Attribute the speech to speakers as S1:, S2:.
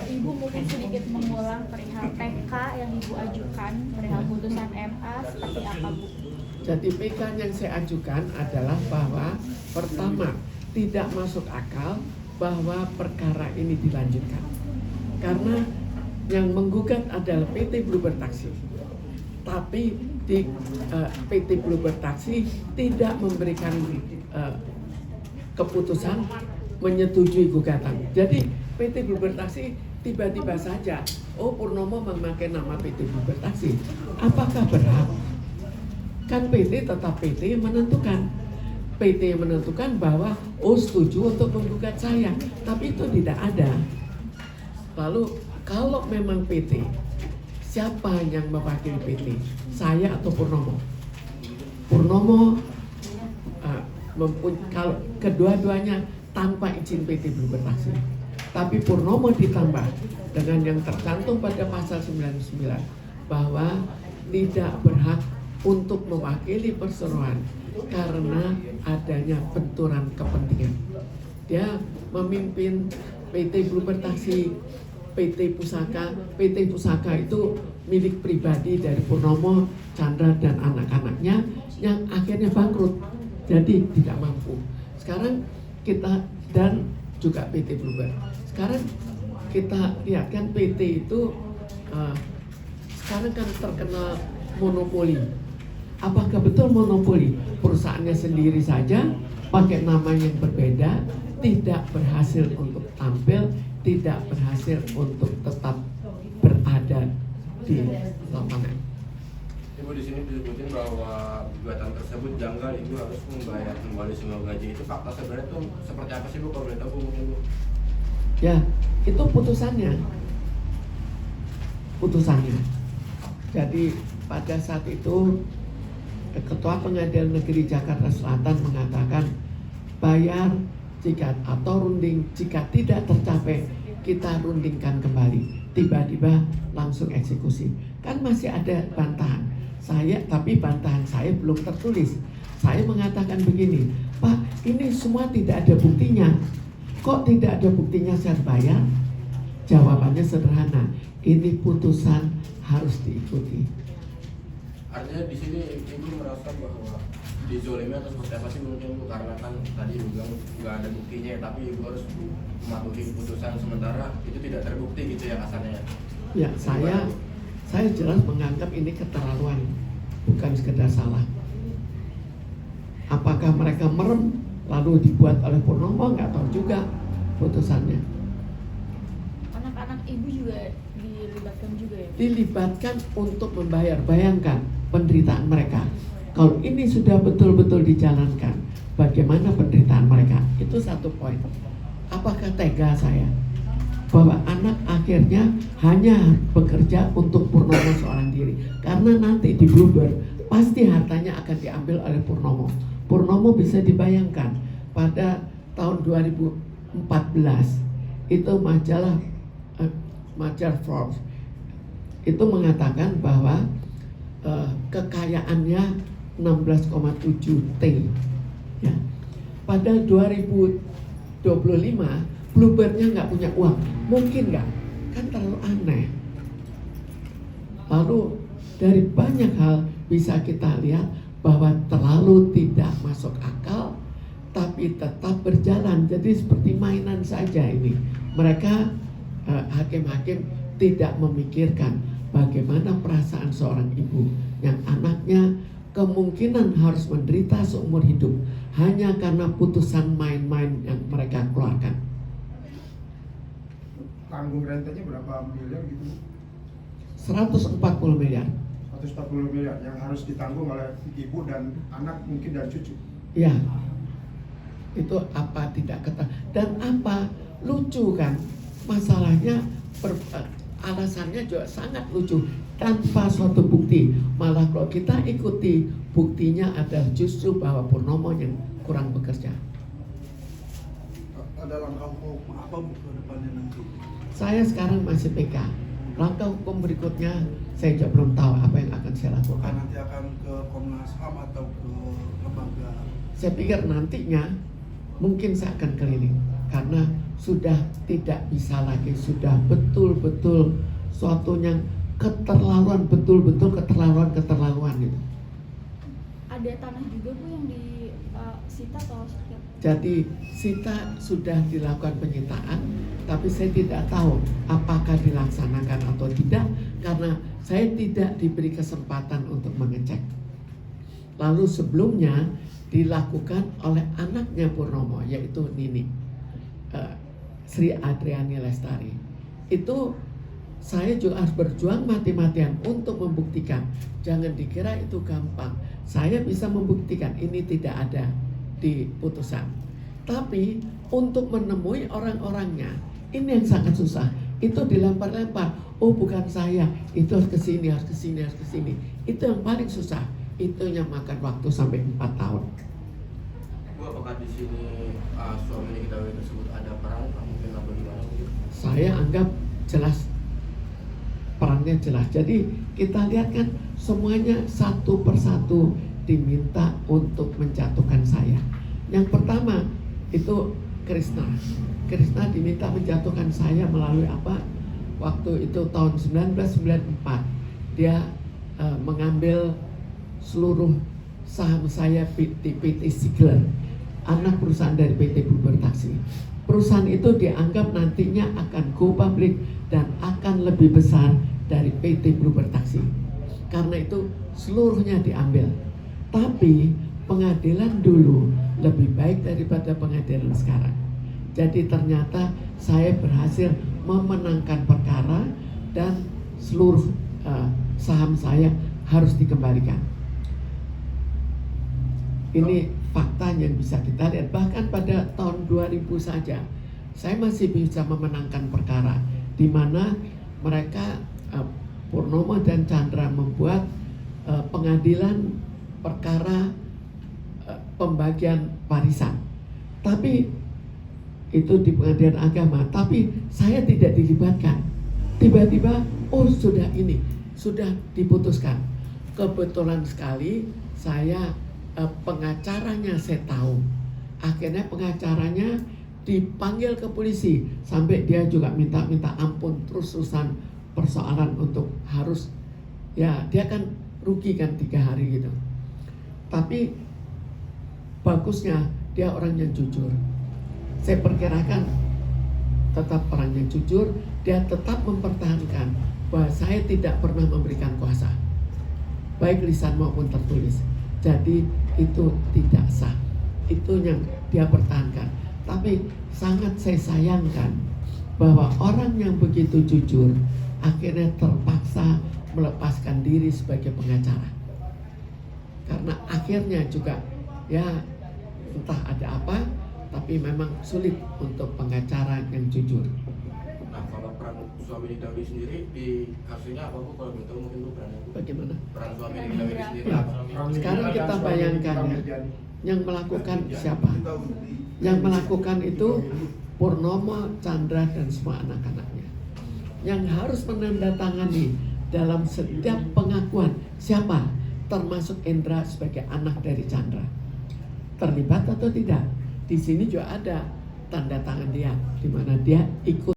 S1: Ibu mungkin sedikit mengulang perihal PK yang Ibu ajukan, perihal putusan MA seperti apa, Bu?
S2: Jadi PK yang saya ajukan adalah bahwa pertama, tidak masuk akal bahwa perkara ini dilanjutkan. Karena yang menggugat adalah PT Bluebird Taxi. Tapi di PT Bluebird Taxi tidak memberikan keputusan menyetujui gugatan. Jadi PT Bluebird Taxi tiba-tiba saja, oh Purnomo memakai nama PT Bluebird Taxi. Apakah berhak? Kan PT tetap PT yang menentukan. PT yang menentukan bahwa oh setuju untuk menggugat saya, tapi itu tidak ada. Lalu kalau memang PT, siapa yang mewakili PT? Saya atau Purnomo? Purnomo kalau kedua-duanya tanpa izin PT Bluebird Taxi. Tapi Purnomo ditambah dengan yang tercantum pada pasal 99 bahwa tidak berhak untuk mewakili perseroan karena adanya benturan kepentingan. Dia memimpin PT Bluebird Taxi, PT Pusaka itu milik pribadi dari Purnomo, Chandra dan anak-anaknya yang akhirnya bangkrut, jadi tidak mampu. Sekarang kita dan juga PT Bluebird. Sekarang kita lihat kan PT itu sekarang kan terkenal monopoli. Apakah betul monopoli? Perusahaannya sendiri saja pakai nama yang berbeda, tidak berhasil untuk tampil, tidak berhasil untuk tetap berada di lapangan.
S3: Ibu di sini disebutin bahwa gugatan tersebut janggal, Ibu harus membayar kembali semua gaji. Itu fakta sebenarnya itu seperti apa sih Bu? Kalau boleh tahu Bu mungkin Bu?
S2: Ya, itu putusannya. Jadi pada saat itu Ketua Pengadilan Negeri Jakarta Selatan mengatakan bayar jika atau runding jika tidak tercapai kita rundingkan kembali. Tiba-tiba langsung eksekusi. Kan masih ada bantahan. Tapi bantahan saya belum tertulis. Saya mengatakan begini, Pak, ini semua tidak ada buktinya. Kok tidak ada buktinya saya bayar? Jawabannya sederhana, ini putusan harus diikuti.
S3: Artinya di sini Ibu merasa bahwa dizolimi atau seperti apa sih mungkin Bu? Karena kan tadi Ibu bilang nggak ada buktinya, tapi Ibu harus mematuhi putusan sementara itu tidak terbukti gitu ya kasarnya.
S2: Ya, saya jelas menganggap ini keterlaluan, bukan sekedar salah. Apakah mereka merem lalu dibuat oleh Purnomo, nggak tahu juga putusannya.
S1: Anak-anak Ibu juga dilibatkan juga ya?
S2: Dilibatkan untuk membayar. Bayangkan penderitaan mereka. Kalau ini sudah betul-betul dijalankan, bagaimana penderitaan mereka? Itu satu poin. Apakah tega saya bahwa anak akhirnya hanya bekerja untuk Purnomo seorang diri? Karena nanti di Bluebird pasti hartanya akan diambil oleh Purnomo. Purnomo bisa dibayangkan pada tahun 2014 itu majalah Forbes itu mengatakan bahwa kekayaannya 16,7 T. Ya. Pada 2025 Bluebird-nya nggak punya uang, mungkin nggak? Kan terlalu aneh. Lalu dari banyak hal bisa kita lihat bahwa terlalu tidak masuk akal, tapi tetap berjalan. Jadi seperti mainan saja ini. Mereka hakim-hakim tidak memikirkan bagaimana perasaan seorang ibu yang anaknya kemungkinan harus menderita seumur hidup hanya karena putusan main-main yang mereka keluarkan.
S4: Tanggung rentenya berapa miliar gitu?
S2: 140 miliar.
S4: 140 miliar yang harus ditanggung oleh ibu dan anak mungkin dan cucu.
S2: Ya, itu apa tidak dan apa lucu kan? Masalahnya alasannya juga sangat lucu tanpa suatu bukti. Malah kalau kita ikuti buktinya adalah justru bahwa Purnomo yang kurang bekerja.
S5: Ada langkah hukum apa ke depannya nanti?
S2: Saya sekarang masih PK. Langkah hukum berikutnya saya juga belum tahu apa yang akan saya lakukan.
S5: Nanti akan ke Komnas HAM atau ke lembaga?
S2: Saya pikir nantinya mungkin saya akan keliling karena sudah tidak bisa lagi, sudah betul-betul suatu yang keterlaluan, betul-betul keterlaluan gitu.
S1: Ada tanah juga Bu yang disita atau seperti apa?
S2: Jadi sita sudah dilakukan penyitaan, tapi saya tidak tahu apakah dilaksanakan atau tidak karena saya tidak diberi kesempatan untuk mengecek. Lalu sebelumnya dilakukan oleh anaknya Purnomo, yaitu Nini, Sri Adriani Lestari. Itu saya juga harus berjuang mati-matian untuk membuktikan. Jangan dikira itu gampang. Saya bisa membuktikan ini tidak ada di putusan. Tapi untuk menemui orang-orangnya, ini yang sangat susah. Itu dilempar-lempar. Oh bukan saya, itu harus ke sini, harus ke sini, harus ke sini. Itu yang paling susah. Itu yang makan waktu sampai 4 tahun.
S3: Bu, apakah di sini suami diketahui tersebut ada peran mungkin atau gimana?
S2: Saya anggap jelas, perannya jelas. Jadi kita lihat kan semuanya satu persatu diminta untuk menjatuhkan saya. Yang pertama itu Krisna diminta menjatuhkan saya melalui apa? Waktu itu tahun 1994 dia mengambil seluruh saham saya di PT Sigler, anak perusahaan dari PT Bluebird Taxi. Perusahaan itu dianggap nantinya akan go public dan akan lebih besar dari PT Bluebird Taxi. Karena itu seluruhnya diambil. Tapi pengadilan dulu lebih baik daripada pengadilan sekarang. Jadi ternyata saya berhasil memenangkan perkara dan seluruh saham saya harus dikembalikan. Ini fakta yang bisa kita lihat. Bahkan pada tahun 2000 saja saya masih bisa memenangkan perkara di mana mereka Purnomo dan Chandra membuat pengadilan perkara pembagian warisan. Tapi itu di pengadilan agama, tapi saya tidak dilibatkan. Tiba-tiba sudah diputuskan. Kebetulan sekali saya pengacaranya saya tahu. Akhirnya pengacaranya dipanggil ke polisi sampai dia juga minta ampun terus-terusan persoalan untuk harus dia kan rugi kan 3 hari gitu. Tapi bagusnya dia orang yang jujur. Saya perkirakan tetap orang yang jujur, dia tetap mempertahankan bahwa saya tidak pernah memberikan kuasa, baik lisan maupun tertulis. Jadi itu tidak sah. Itu yang dia pertahankan. Tapi sangat saya sayangkan bahwa orang yang begitu jujur akhirnya terpaksa melepaskan diri sebagai pengacara. Karena akhirnya juga entah ada apa, tapi memang sulit untuk pengacara yang jujur.
S3: Nah, kalau peran suami diketahui sendiri di kasusnya apa Bu? Kalau begitu mungkin Bu perannya Bu.
S2: Bagaimana?
S3: Peran suami diketahui sendiri.
S2: Ya. Sekarang kita bayangkan yang melakukan siapa? Yang melakukan itu Purnomo, Chandra, dan semua anak-anaknya. Yang harus menandatangani dalam setiap pengakuan siapa? Termasuk Endra sebagai anak dari Chandra. Terlibat atau tidak? Di sini juga ada tanda tangan dia, di mana dia ikut